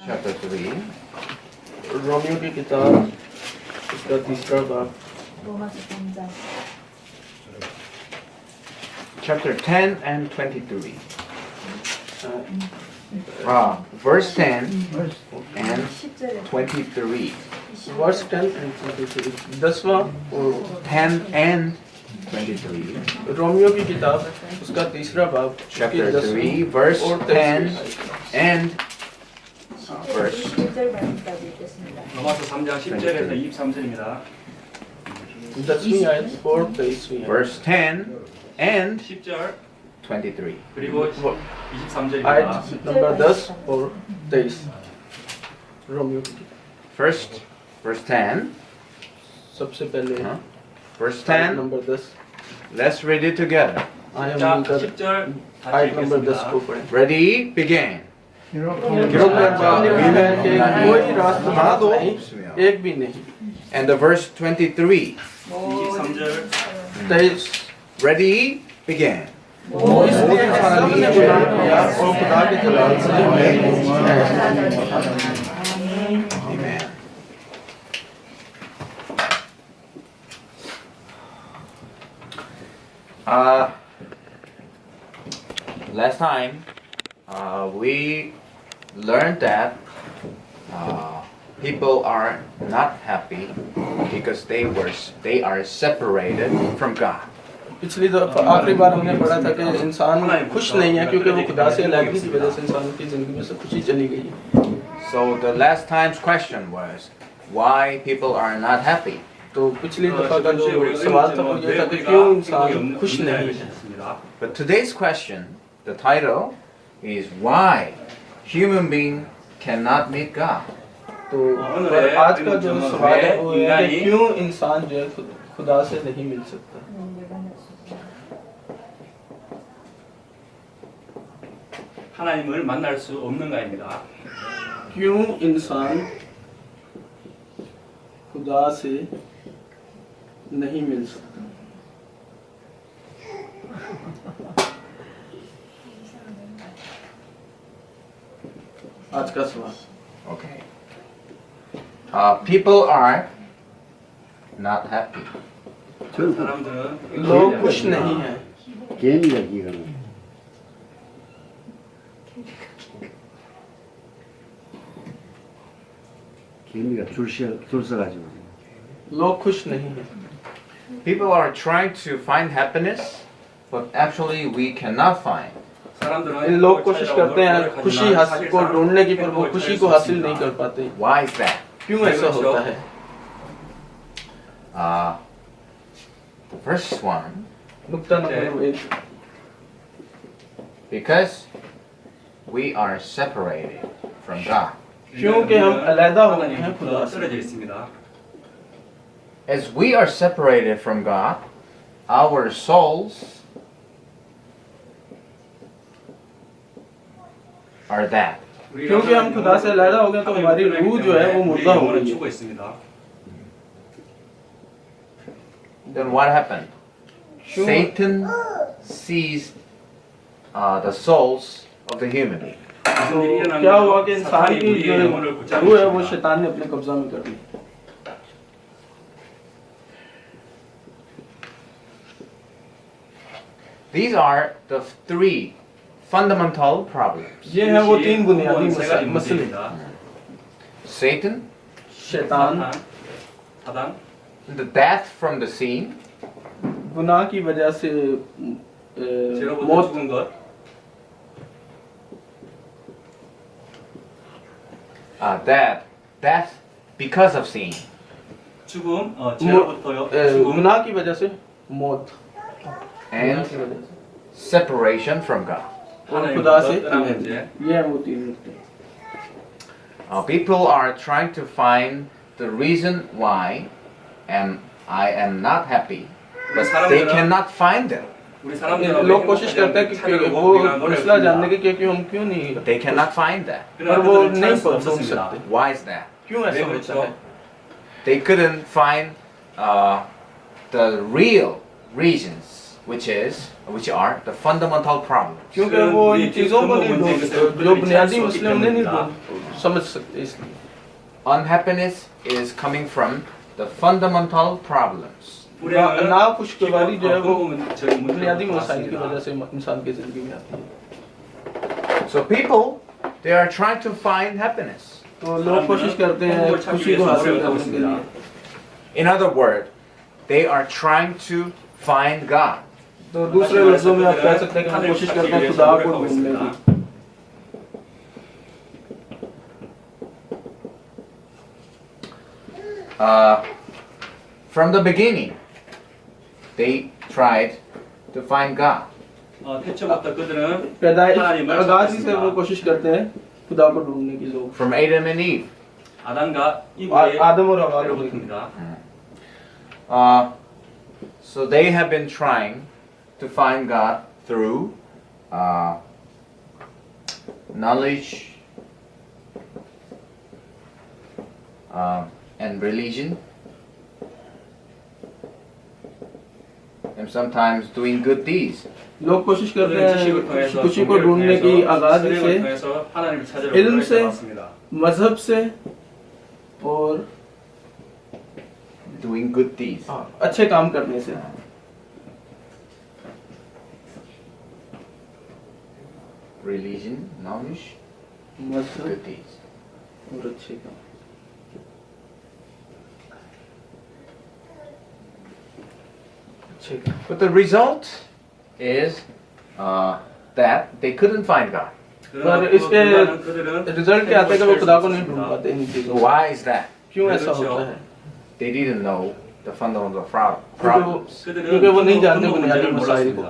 chapter 3. Romeo की किताब इसका तीसरा बाब 로마서 3장 Chapter 10 and 23. Verse 10 and 10절에 23. Verse 10 and 23 10वां और 10 and 23. रोमियो की किताब उसका तीसरा बाब Chapter उसकी 3, 10वीं verse और 10 23 and verse 1절 말씀까지 읽겠습니다. 로마서 3장 10절에서 23절입니다. 10वीं आयत और 23वीं आयत verse 10 and 10절 23. 그리고 뭐, 23절입니다. आयत नंबर 10 और 23 रोमियो की किताब First, verse 10. सबसे पहले Verse आयत 10. Number 10 Let's read it together. आयत 자, नंबर 10절 다시 आयत नंबर 10 को 읽겠습니다. पढ़ें Ready? Begin. गिरफ्तार है कि कोई रास्ता ना दो एक भी नहीं And the verse 23. 23절 23 Ready? Begin. इसलिए सबने गुनाह किया और खुदा के जलाल से Amen. Last time we learned that people are not happy because they are separated from God. पिछली दफा आखिरी बार हमने पढ़ा था कि इंसान खुश नहीं है क्योंकि वो खुदा से अलग की वजह से इंसान की जिंदगी में से खुशी चली गई है। So the last time's question was why people are not happy. तो पिछली दफा का जो सवाल था वो ये था कि क्यों इंसान खुश नहीं है। But today's question, the title is why human being cannot meet God. तो पर आज का जो सवाल है वो है कि क्यों इंसान जो है खुदा से नहीं मिल सकता। 하나님을 만날 수 없는가입니다. क्यों इंसान खुदा से नहीं मिल सकता। आज का सवाल Okay. People are not happy. 사람들은 लोग खुश नहीं हैं। 개미가 기가는 개미가 줄 서가지고 लोग खुश नहीं हैं। People are trying to find happiness, but actually we cannot find. 사람들은 इन लोग कोशिश करते हैं खुशी हासिल को ढूंढने की पर वो खुशी को हासिल नहीं कर पाते। Why is that? क्यों ऐसा होता है? The first one, नुक्ता number 1 because we are separated from God. क्योंकि हम अलग हो गए हैं खुदा से। 떨어져 있습니다. As we are separated from God, our souls are that. क्योंकि हम खुदा से अलग हो गए तो हमारी रूह जो है वो मुर्दा हो गई है। 죽어 있습니다. Then what happened? क्यों? Satan seized the souls of the human being. तो क्या हुआ कि इंसान की जो रूह है वो शैतान ने अपने कब्जा में कर ली। These are the three fundamental problems. ये हैं वो तीन बुनियादी मसले। Satan, शैतान, 사단, the death from the sin, गुनाह की वजह से 죄로부터 मौत 죽은 것, death because of sin, 죽음, 죄로부터요, 죽음, गुनाह की वजह से मौत and की वजह से separation from God. और खुदा से 하나님으로부터 떠나는 문제. ये हैं वो तीन नुक्ते। People are trying to find the reason why I am not happy, but they cannot find them. 우리 사람들은 लोग कोशिश करते हैं कि वो मसला जानने के कि हम क्यों नहीं They cannot find that. पर वो नहीं ढूंढ सकते। Why is that? क्यों ऐसा होता है? They couldn't find the real reasons which are the fundamental problems. क्योंकि वो इन चीज़ों को नहीं ढूंढ जो बुनियादी मसले उन्हें नहीं ढूंढ समझ सकते इसलिए Unhappiness is coming from the fundamental problems. ना खुशगवारी जो है वो बुनियादी मसाइल की वजह से इंसान की जिंदगी में आती है। So people, they are trying to find happiness. तो लोग कोशिश करते हैं खुशी को हासिल करने के लिए। In other words, they are trying to find God. तो दूसरे लफ्जों में आप कह सकते हैं कि हम कोशिश करते हैं खुदा को ढूंढने की। From the beginning, they tried to find God. 태초부터 그들은 पैदाइश 하나님을 आगाज ही से वो 찾았습니다. कोशिश करते हैं खुदा को ढूंढने की लोग। From Adam and Eve. 아담과 이브의 आदम और हवा लोग। 때부터입니다. So they have been trying to find God through knowledge and religion, and sometimes doing good deeds. लोग कोशिश करते 그들은 지식을 हैं 통해서 खुशी को ढूंढने की आगाज 수행을 से 통해서 하나님을 찾으러 इल्म से 나왔습니다. मजहब से और Doing good deeds. अच्छे काम करने से। Religion, knowledge, मजहब good deeds. और अच्छे काम। अच्छे काम। But the result is that they couldn't find God. पर इसके रिजल्ट क्या आता है कि वो खुदा को नहीं ढूंढ पाते इन So चीजों। why is that? क्यों ऐसा होता है? They didn't know the fundamental problems. क्योंकि वो नहीं जानते बुनियादी मसाइल को।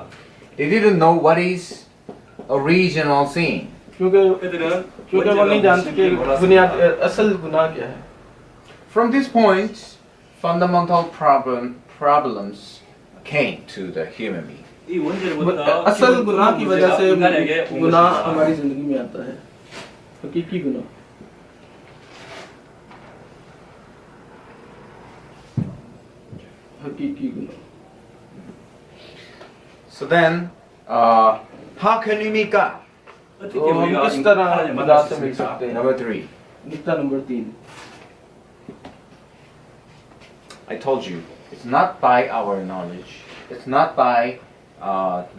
They didn't know what is original sin. क्योंकि वो नहीं जानते कि बुनियाद असल गुनाह क्या है। From this point, fundamental problems came to the human being. 이 원죄로부터 असल गुनाह की वजह से 인간에게 온 गुनाह 것입니다. हमारी जिंदगी में आता है। हकीकी गुनाह। हकीकी गुनाह। So then, how can we meet God? 어떻게 तो हम 우리가 किस तरह 하나님을 खुदा 만날 से 수 मिल 있습니까? सकते हैं? Number 3. नुक्ता number 3। I told you, it's not by our knowledge, it's not by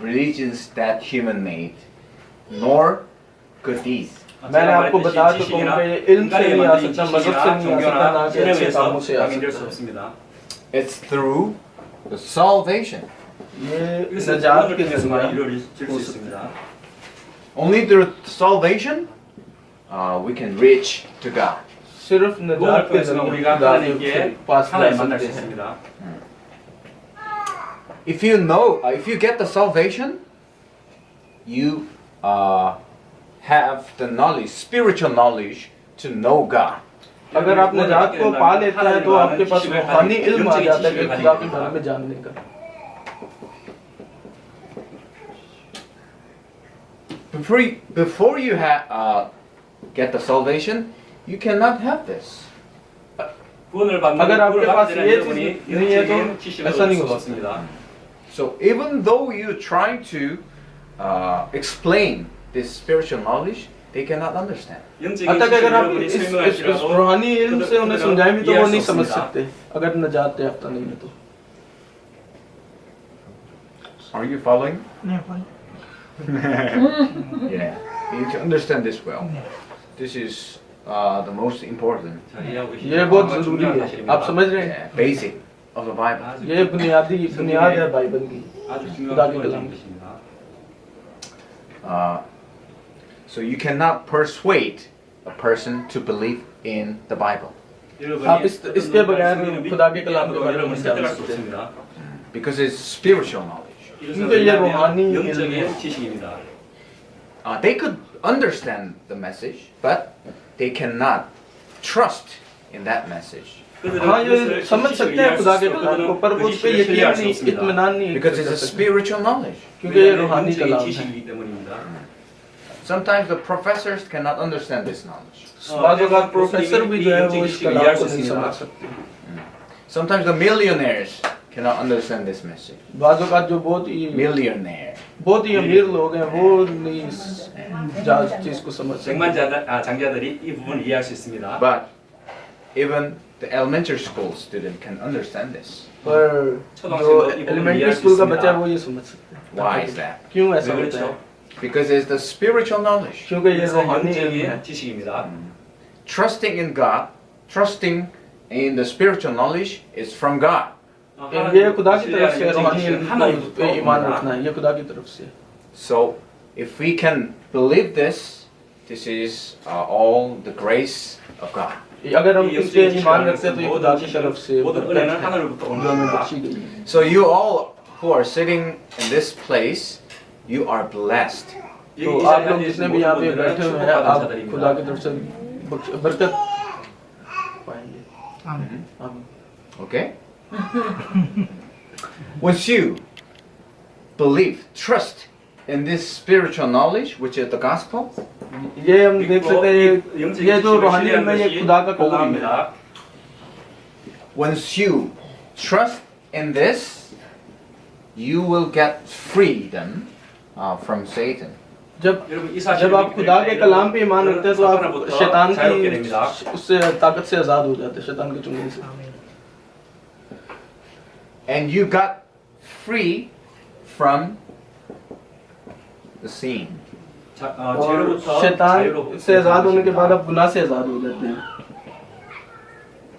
religions that human made, nor good deeds. मैंने आपको बता चुका हूँ कि ये इल्म से नहीं आ सकता, मजहब से नहीं आ सकता, ना कि अच्छे कामों से आ सकता। It's through the salvation. ये नजात के जरिए 이룰 수 있습니다. Only through salvation we can reach to God. सिर्फ 그걸 नजात के 통해서 जरिए 우리가 खुदा के 하나님께 पास जा 하나님 만날 수 सकते हैं। 있습니다. If you know, if you get the salvation, you have the knowledge, spiritual knowledge to know God. अगर आप नजात को पा लेते हैं तो आपके पास रूहानी इल्म आ जाता है कि खुदा के बारे में जानने का। Before you get the salvation, you cannot have this. 구원을 받는 अगर आपके पास 받는 ये 여러분이 चीज नहीं है तो 영적인 지식을 ऐसा नहीं 얻을 수 होगा। 없습니다. So even though you try to explain this spiritual knowledge, they cannot understand. 영적인 अतः 지식을 अगर आप 여러분이 इस 설명하시라고 रूहानी इल्म से उन्हें समझाएं भी तो वो 이해할 수 नहीं समझ 없습니다. सकते अगर नजात याफ्ता नहीं है तो। Are you following? Yeah, you need to understand this well. This is the most important, 자, 이해하고 계시죠? ये बहुत 정말 जरूरी 중요한 है। 사실입니다. आप समझ रहे हैं? yeah, basic of the Bible. 아주 ये बुनियाद है बाइबल की। 아주 खुदा 중요한 के कलाम। 것입니다. So you cannot persuade a person to believe in the Bible 여러분이 आप इसके बगैर खुदा के कलाम के बारे में 여러분 नहीं जान 선택할 수 सकते। 없습니다. because it's spiritual knowledge. क्योंकि ये रूहानी इल्म है। 영적인 지식입니다. They could understand the message, but they cannot trust in that message हाँ ये समझ सकते हैं खुदा के कलाम को पर वो उस पे यकीन नहीं इत्मीनान नहीं because कर it's a सकते spiritual knowledge. क्योंकि ये रूहानी 영적인 कलाम है। 지식이기 때문입니다. Sometimes the professors cannot understand this knowledge. बाज़ औक़ात प्रोफेसर भी जो है वो इस कलाम को नहीं समझ सकते। Sometimes the millionaires cannot understand this message. बाजू का जो बहुत ही अमीर लोग हैं वो नहीं इस चीज को समझ सकते। 장자들이 이 부분을 이해할 수 있습니다. But even the elementary school student can understand this. पर जो एलिमेंट्री स्कूल का बच्चा है वो ये समझ सकते हैं। Why is that? क्यों ऐसा 왜 होता है? 그렇죠? Because it's the spiritual knowledge. क्योंकि ये रूहानी इल्म है। 영적인 지식입니다. Trusting in God, trusting in the spiritual knowledge is from God. ये खुदा की तरफ से रूहानी इल्म पे ईमान रखना है, ये खुदा की तरफ से। So if we can believe this, this is all the grace of God. अगर हम इस पे ईमान रखते हैं तो ये खुदा की तरफ से 모든 은혜는 하늘로부터 온 जो हमें 겁니다. बख्शी गई है। So you all who are sitting in this place, you are blessed. तो आप लोग जितने भी यहाँ पे बैठे हुए हैं आप खुदा की तरफ से बरकत पाएंगे। आमीन। Okay? Once you believe, trust in this spiritual knowledge, which is the gospel, ये हम देख सकते हैं ये जो रूहानी इल्म है ये खुदा का कलाम है। 복음입니다. once you trust in this, you will get freedom from Satan. जब आप खुदा के कलाम पे ईमान रखते हैं तो आप शैतान की उससे ताकत से आजाद हो जाते हैं, शैतान के चुंगली से। And you got free from the sin. और शैतान से आजाद होने के बाद आप गुनाह से आजाद हो जाते हैं।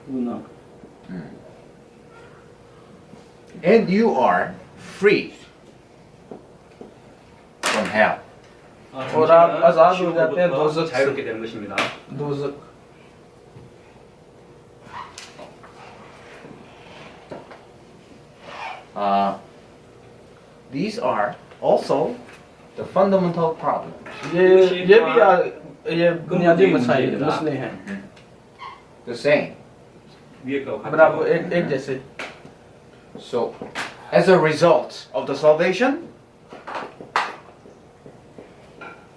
गुनाह। And you are free from hell. और आप आजाद हो जाते हैं दोज़ख से। 자유롭게 되는 것입니다. दोज़ख। These are also the fundamental problems. ये भी ये बुनियादी मसले हैं। The same. 위에 거 बराबर एक जैसे। So, as a result of the salvation,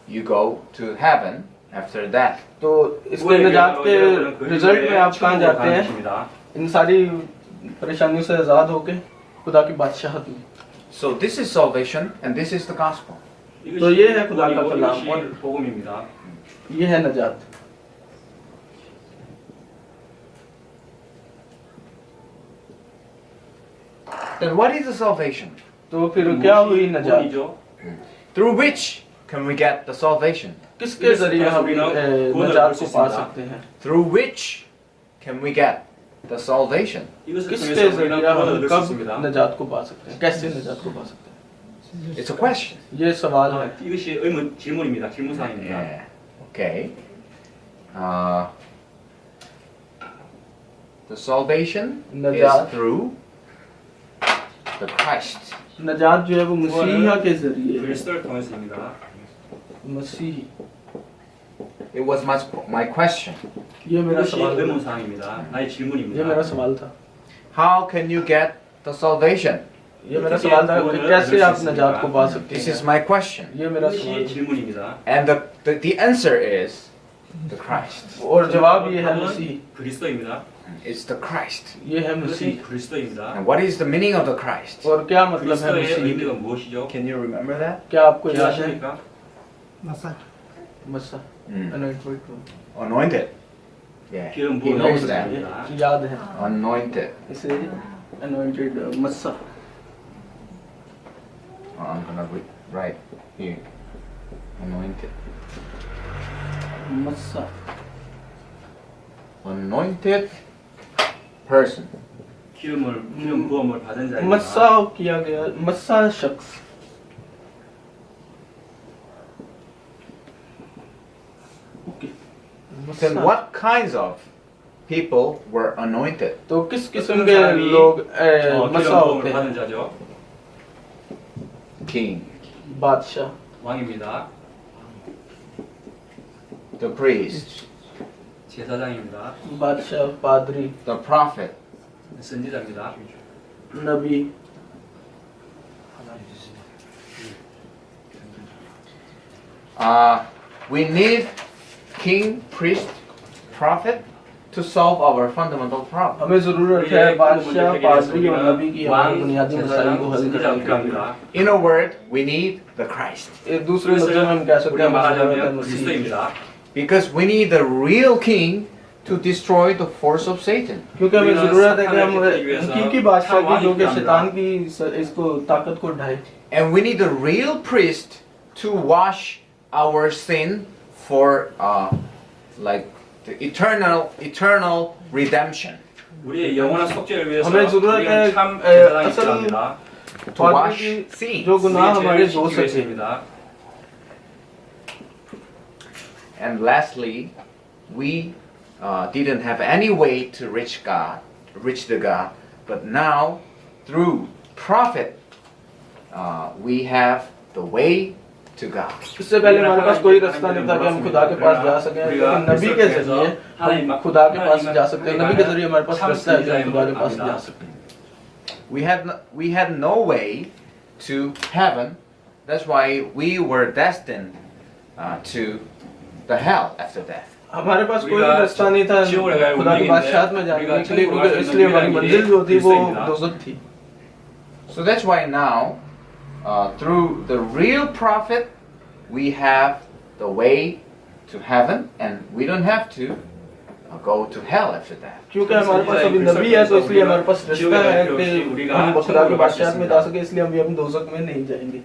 you go to heaven after that. तो इसके निजात के रिजल्ट में आप कहाँ जाते हैं? इन सारी परेशानियों से आजाद होके खुदा की बादशाहत में। So this is salvation and this is the gospel. तो ये है खुदा का कलाम और 복음입니다. ये है निजात। Then what is the salvation? तो फिर क्या हुई निजात? 구원이죠. Through which can we get the salvation? किसके जरिए हम निजात को पा सकते हैं? Through which can we get the salvation? 이것을 किसके 통해서 우리는 जरिए हम 구원을 얻을 수 कब 있습니다. निजात को पा सकते हैं? कैसे निजात को पा सकते हैं? It's a question. ये सवाल है। 이것이 질문입니다. 질문사항입니다. Yeah. Okay. The salvation Najat. is through the Christ. निजात जो है वो मसीहा के जरिए है। 그리스도를 통해서입니다. मसीह। It was my question. ये मेरा 이것이 सवाल था। 의문사항입니다. 나의 ये 질문입니다. मेरा सवाल था। How can you get the salvation? ये मेरा सवाल था कि कैसे आप निजात को पा सकते This हैं? is my question. ये मेरा 이것이 सवाल है। 질문입니다. And the answer is the Christ. और जवाब ये है मसीह। 그리스도입니다. It's the Christ. ये है 이것이 मसीह। 그리스도입니다. And what is the meaning of the Christ? और क्या मतलब है 그리스도의 मसीह? 의미가 무엇이죠? Can you remember that? क्या आपको याद है? 기억하십니까? मसा। Mm. Anointed। Anointed. Yeah. 기름 He 부은 knows 것입니다. that. याद है। Anointed. इसे anointed मसा। I'm gonna write here. Anointed. मसा। Anointed person. 기름 부음을 받은 자입니다. मसा किया गया मसा शख्स। Okay. Then what kinds of people were anointed? तो किस किस्म के लोग मसा 기름 होते 부음을 받은 हैं? 자죠. King, बादशाह, 왕입니다. the priest, 제사장입니다. बादशाह, पादरी, the prophet. 선지자입니다. Nabi, We need king, priest, prophet to solve our fundamental problem. हमें जरूरत है बादशाह पादरी और नबी की हमारी बुनियादी मसाइल को हल करने के लिए 필요합니다. In a word, we need the Christ. एक दूसरे लफ्ज़ों में हम कह सकते हैं 말하자면 मसीह 그리스도입니다. Because we need the real king to destroy the force of Satan. क्योंकि हमें जरूरत है कि हम हकीकी बादशाह की जो कि शैतान की इसको ताकत को ढाए And we need the real priest to wash our sin for like the eternal redemption. 우리의 영원한 속죄를 위해서 हमें जरूरत है 우리는 참 제사장이 असल 필요합니다. To wash पादरी की sin. जो गुनाह 우리의 हमारे 죄를 धो 씻기 सके 위해서입니다. And lastly, we didn't have any way to reach the God, but now through prophet, we have the way to God. इससे पहले हमारे पास कोई रास्ता नहीं था कि हम खुदा के पास जा सकें लेकिन नबी के जरिए हम खुदा के पास जा सकते हैं नबी के जरिए हमारे पास रास्ता है कि हम खुदा के पास जा सकते हैं We had no way to heaven. That's why we were destined to the hell after death. हमारे पास कोई रास्ता नहीं था खुदा की बादशाहत में जाने के लिए क्योंकि इसलिए हमारी मंजिल जो थी वो दोज़ख थी So that's why now, through the real prophet, we have the way to heaven, and we don't have to go to hell after that. क्योंकि हमारे पास अभी नबी है तो इसलिए हमारे पास रास्ता है कि हम खुदा की बादशाहत में जा सके इसलिए हम दोज़ख में नहीं जाएंगे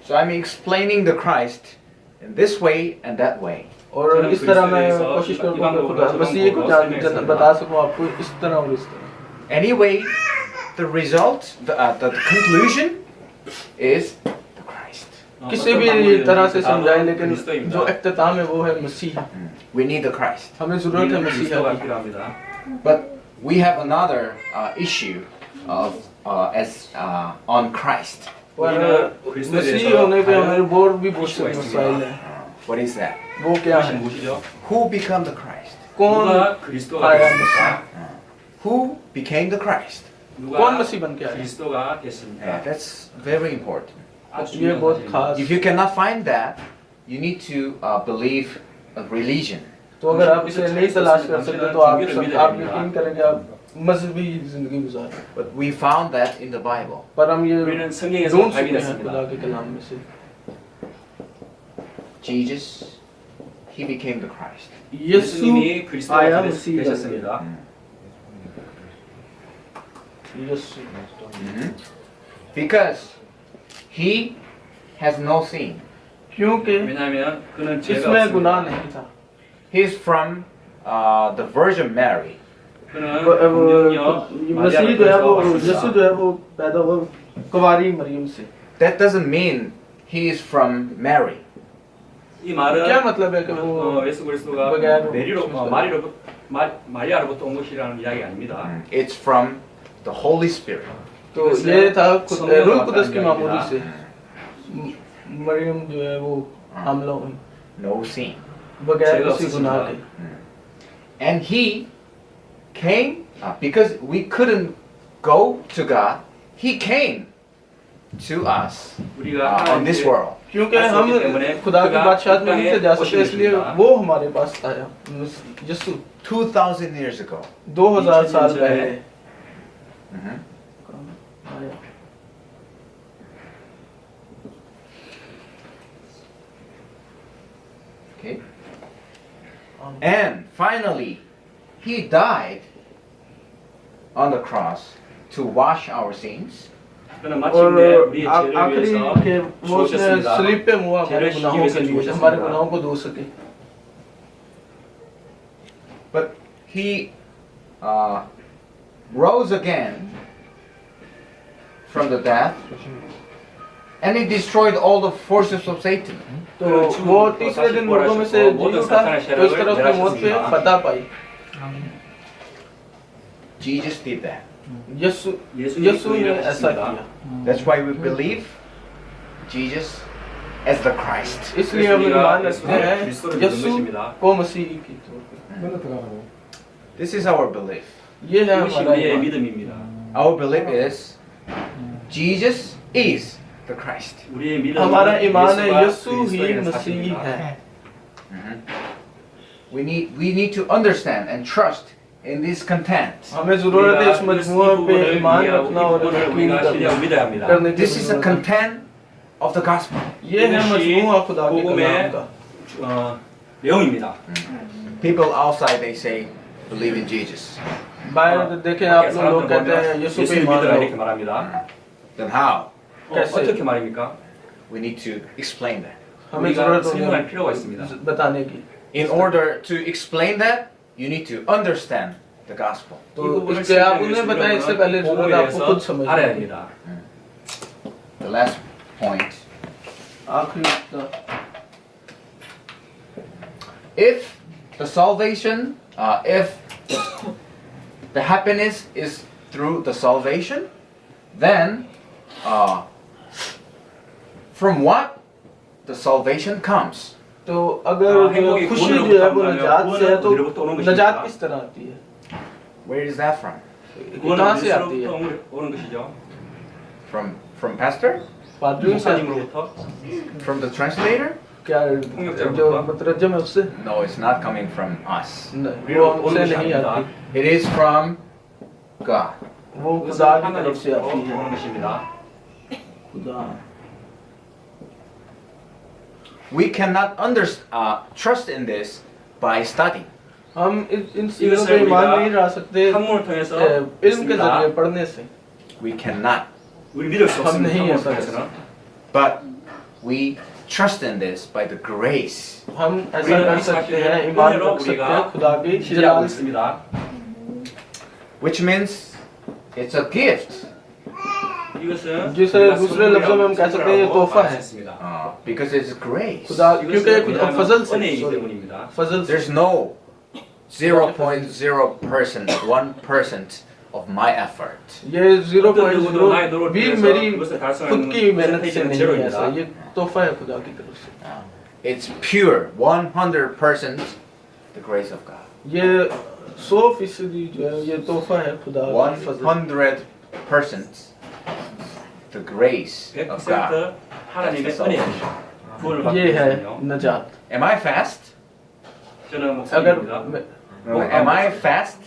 So I'm explaining the Christ in this way and that way. और इस तरह मैं कोशिश करूँगा कि खुदा मसीह को बता सकूँ आपको इस तरह और इस तरह Anyway, the result, the conclusion is the Christ. किसी भी तरह से समझाएं लेकिन जो इख्तिताम है वो है मसीह We need the Christ. हमें जरूरत है मसीह 그리스도가 की 필요합니다. But we have another issue of on Christ. पर मसीह होने पे हमें और भी बहुत से मसाइल हैं What is that? वो क्या 그것이 है 무엇이죠? Who became the Christ? कौन 누가 그리스도가 आया 됐습니까? Who became the Christ? 누가 कौन मसीह बन के आया 그리스도가 Yeah, 됐습니까? that's very important. 아주 ये 중요한 बहुत 사실입니다. खास If you cannot find that, you need to believe a religion. तो अगर आप इसे नहीं तलाश कर सकते तो आप यकीन करेंगे आप मजहबी जिंदगी गुजारें But we found that in the Bible. पर हम ये 우리는 성경에서 ढूंढ सकते हैं 발견했습니다. खुदा के कलाम में से Jesus, he became the Christ. यीशु 예수님이 그리스도가 आया मसीह 되셨습니다. यीशु Because he has no sin. क्योंकि 왜냐하면 그는 죄가 इसमें गुनाह 없습니다. नहीं था He's from the Virgin Mary. 그는 मसीह जो है वो यीशु जो है वो पैदा हुआ कुंवारी मरियम से That doesn't mean he is from Mary. 이 말은 क्या मतलब है कि वो 예수 그리스도가 बगैर 마리아로부터 온 것이라는 이야기 아닙니다. It's from the Holy Spirit. तो ये था रूह कुदस की मामूली से मरियम जो है वो हमला हुई No sin. बगैर किसी गुनाह के And he came because we couldn't go to God. He came to us 우리가 on this world. क्योंकि हम खुदा की बादशाहत में नहीं थे जा सकते इसलिए वो हमारे पास आया यीशु 2,000 years ago. 2000 साल पहले Mhm. आया Okay. And finally, he died on the cross to wash our sins. 그는 और 마침내 우리의 죄를 आखिरी 위해서 के वो उसने 죽으셨습니다. सलीब पे मुआ हमारे 죄를 गुनाहों के 씻기 लिए 위해서 हमारे 죽으셨습니다. गुनाहों को धो सके But he rose again from the death, and he destroyed all the forces of Satan. तो वो तीसरे दिन मुर्दों में से जी उठा तो इस तरह उसने मौत पे फतह पाई Jesus did that. यीशु ने ऐसा किया That's why we believe Jesus as the Christ. इसलिए हम ईमान रखते हैं यीशु को मसीह की तौर पे This is our belief. ये है 이것이 हमारा 우리의 ईमान 믿음입니다. Our belief is Jesus is the Christ. 우리의 믿음은 हमारा ईमान है 예수가 यीशु ही 그리스도라는 मसीह 사실입니다. है Mhm. we need to understand and trust in this content. हमें जरूरत है इस मजमूआ पे ईमान रखना और यकीन करने की This is a जरूरत है। content of the gospel. ये है मजमूआ खुदा के कलाम 복음의 का। 내용입니다. People outside they say believe in Jesus. बाहर देखें आप लोग कहते हैं यीशु पे 예수를 ईमान 믿으라 이렇게 लो। 말합니다. Then how? 어떻게 말입니까? We need to explain that. हमें 우리가 जरूरत 설명할 필요가 है 있습니다. बताने की। In order to explain that, you need to understand the gospel. तो इसके आप उन्हें बताएं इससे पहले जरूरत है आपको खुद समझना 알아야 है। 됩니다. The last point. आखिरी If the salvation, if the happiness is through the salvation, then from what the salvation comes? तो अगर खुशी जो है वो नजात से है तो नजात किस तरह आती है? Where is that from? कहाँ से आती है? 오는 것이죠. From pastor? पादरियों से आती है? 목사님으로부터 From the translator? क्या जो मुतरज्जम है उससे? No, it's not coming from us. नहीं, वो हमसे नहीं आती। It is from God. वो खुदा की तरफ से आती है। 오는 것입니다. खुदा। We cannot trust in this by studying. हम इन चीजों पे ईमान नहीं ला सकते 학문을 통해서 इल्म के जरिए पढ़ने से। We cannot. 우리 믿을 수 हम 없습니다. नहीं 학문을 ऐसा कर 통해서는. But we trust in this by the grace. हम ऐसा कर सकते हैं ईमान रख सकते हैं खुदा की 기대하고 जलाल से। 있습니다. Which means it's a gift. 이것은 जिसे दूसरे लफ्जों में हम कह सकते हैं ये तोहफा है। Because it's grace. खुदा क्योंकि फजल से 은혜이기 sorry, 때문입니다. फजल से There's no 0.0%, 1% of my effort. ये 0.0 भी भी मेरी खुद की मेहनत से नहीं है ऐसा ये तोहफा है खुदा की तरफ से। It's pure, 100% the grace of God. ये 100% जो है ये तोहफा है खुदा की फजल। 100% the grace of God. 100% 하나님의 은혜입니다. 구원을 받고 ये है 있거든요. नजात। Am I fast? 저는 अगर 목사님입니다. Am I fast?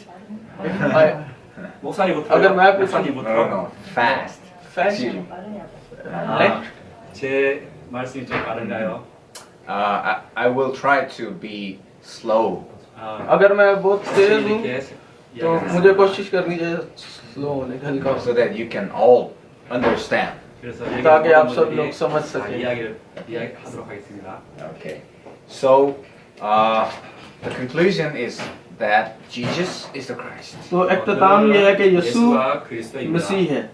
목사님부터 अगर मैं No, 목사님부터 fast. Fashion 제 말씀이 좀 빠른가요? I will try to be slow. अगर मैं बहुत तेज हूँ 이렇게 तो 이야기하겠습니다. मुझे कोशिश करनी चाहिए स्लो होने का हल्का So that you can all understand. 그래서 ताकि आप सब 여러분들이 लोग समझ 다 सकें। 이야기하도록 하겠습니다. Okay. So the conclusion is that Jesus is the Christ. तो इख्तिताम ये है कि यीशु 예수가 그리스도입니다. मसीह है।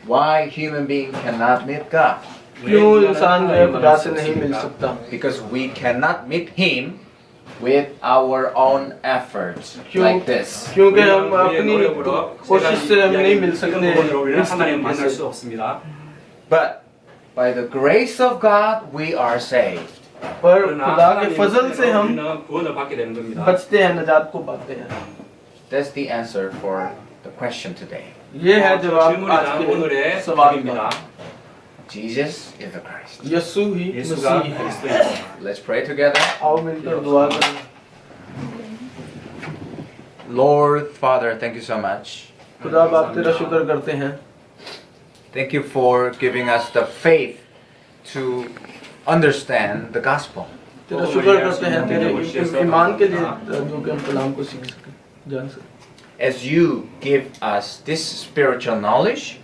Why human being cannot meet God? क्यों इंसान जो है खुदा से नहीं मिल सकता? Because we cannot meet Him with our own efforts like this. क्योंकि हम अपनी कोशिश से हम नहीं मिल सकते इस 하나님 만날 तरीके 수 से। 없습니다. But by the grace of God, we are saved. पर 그러나 खुदा के 하나님의 फजल से हम 우리는 구원을 받게 되는 겁니다. बचते हैं नजात को पाते हैं। That's the answer for the question today. ये है जवाब 질문에 आज 대한 के 오늘의 सवाल 답입니다. का। Jesus is the Christ. यीशु ही 예수가 मसीह है। 그리스도입니다. Let's pray together. आओ मिलकर दुआ करें। Lord, Father, thank you so much. खुदा बाप तेरा शुक्र करते हैं। Thank you for giving us the faith to understand the gospel. तेरा शुक्र करते हैं तेरे ईमान के लिए जो कि हम कलाम को सीख सकें, जान सकें। As you give us this spiritual knowledge,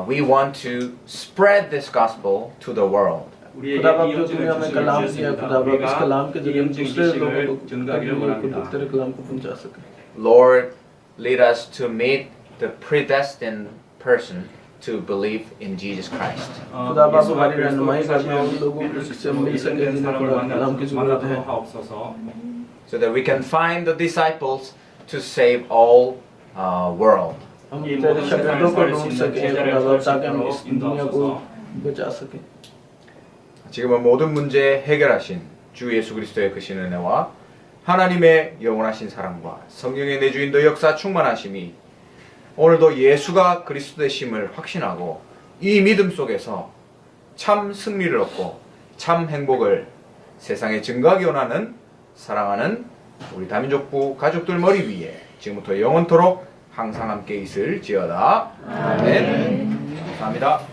we want to spread this gospel to the world. 우리에게 खुदा बाप 이 जो 영적인 तूने हमें 지식을 कलाम दिया 주셨습니다. खुदा बाप इस कलाम के 우리가 जरिए 이 हम 영적인 दूसरे लोगों 지식을 को 전가하기를 원합니다. तेरे कलाम को पहुंचा सकें। Lord, lead us to meet the predestined person to believe in Jesus Christ. खुदा बाप 예수가 हमारी 그리스도 रहनुमाई करना 사실을 उन लोगों को से मिल 믿는 सके जिन्हें 사람을 खुदा कलाम की जरूरत है। 만나도록 하옵소서. So that we can find the disciples to save all world. हम तेरे शगिर्दों को ढूंढ सकें खुदा बाप ताकि हम इस दुनिया को बचा सकें। 지금은 모든 문제 해결하신 주 예수 그리스도의 크신 은혜와 하나님의 영원하신 사랑과 성령의 내주인도 역사 충만하심이 오늘도 예수가 그리스도 되심을 확신하고 이 믿음 속에서 참 승리를 얻고 참 행복을 세상에 증거하기 원하는 사랑하는 우리 다민족부 가족들 머리 위에 지금부터 영원토록 항상 함께 있을지어다. 아멘. 감사합니다.